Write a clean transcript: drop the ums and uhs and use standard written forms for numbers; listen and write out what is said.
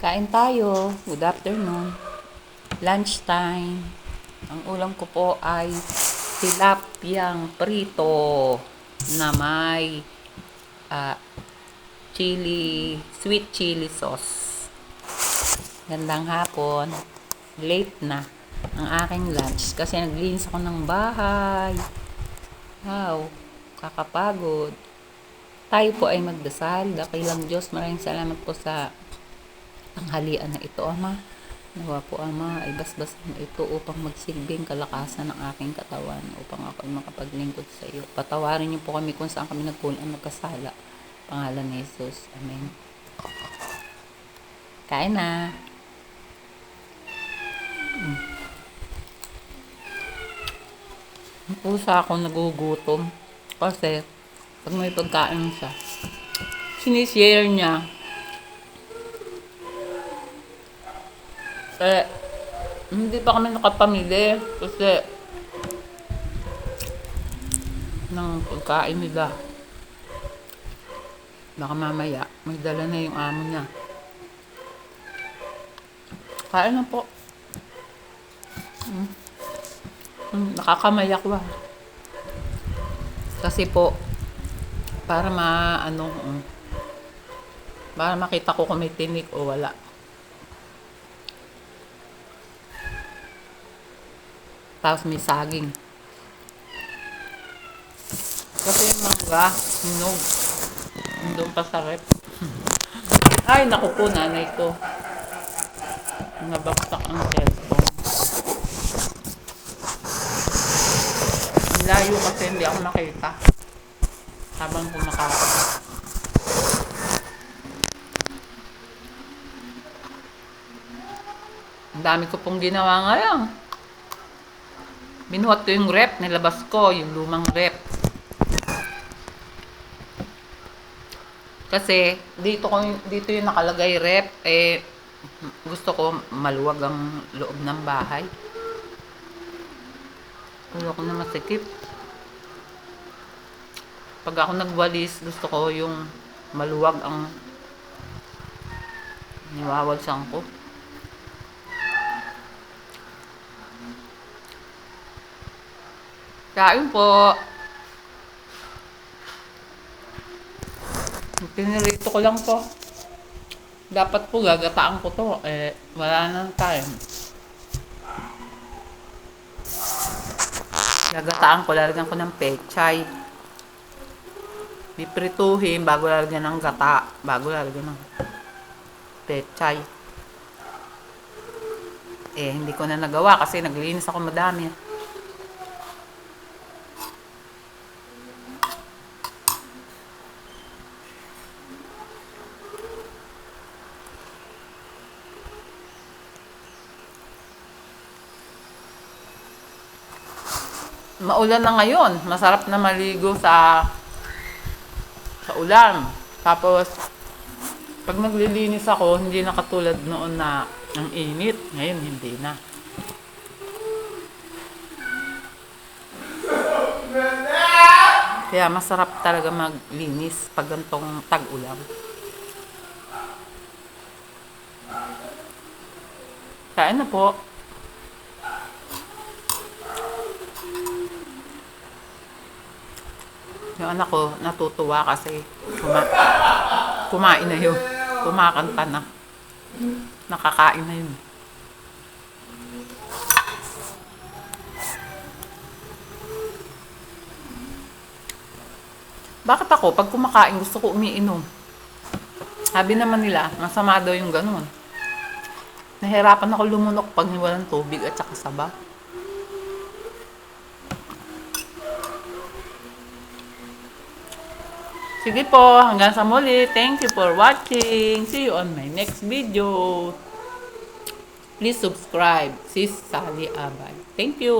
Kain tayo. Good afternoon. Lunchtime. Ang ulam ko po ay tilapyang prito na may ah, sweet chili sauce. Gandang hapon. Late na ang aking lunch kasi naglinis ako ng bahay. Wow, kakapagod. Tayo po ay magdasal. Dakilang Diyos, maraming salamat po sa tanghalian na ito, Ama. Nawa po, Ama, ay basbasan ito upang magsilbing kalakasan ng aking katawan, upang ako ay makapaglingkod sa iyo. Patawarin niyo po kami kung saan kami nagkulang nagkasala. Pangalan ni Jesus. Amen. Kain na. Ang pusa ako nagugutom. Kasi, pag may pagkain siya, sinishare niya. Eh, hindi pa kami nakapamili kasi ng pagkain nila. Baka mamaya, may dala na yung amo niya. Kain na po. Nakakamayak ba? Kasi po, para para makita ko kung may tinik o wala. Tapos may saging. Kasi yung mangga, hinog. Doon pa sa rep. Ay, naku po, nanay ko. Nabaksak ang cellphone. Ang layo kasi hindi ako makita. Habang kumakain. Ang dami ko pong ginawa ngayon. Binuhat ko yung rep, nilabas ko yung lumang rep. Kasi dito yung nakalagay rep, gusto ko maluwag ang loob ng bahay. Ayoko na masikip. Pag ako nagwalis, gusto ko yung maluwag ang niwawalsang ko. Kain po. Pinirito ko lang po. Dapat po gagataan ko to. Wala nang time. Gagataan ko, lalagyan ko ng pechay. Piprituhin bago lalagyan ng gata. Bago lalagyan ng pechay. Hindi ko na nagawa kasi naglinis ako madami. Maulan na ngayon. Masarap na maligo sa ulan. Tapos, pag naglilinis ako, hindi na katulad noon na ang init. Ngayon, hindi na. Kaya masarap talaga maglinis pag gantong tag-ulan. Kain na po. Yung anak ko natutuwa kasi kumain na yun. Kumakanta na. Nakakain na yun. Bakit ako? Pag kumakain, gusto ko umiinom. Sabi naman nila, masama daw yung ganun. Nahirapan ako lumunok pag walang tubig at saka sabaw. Sige po, hanggang sa muli. Thank you for watching. See you on my next video. Please subscribe. Sis Sally Abay. Thank you.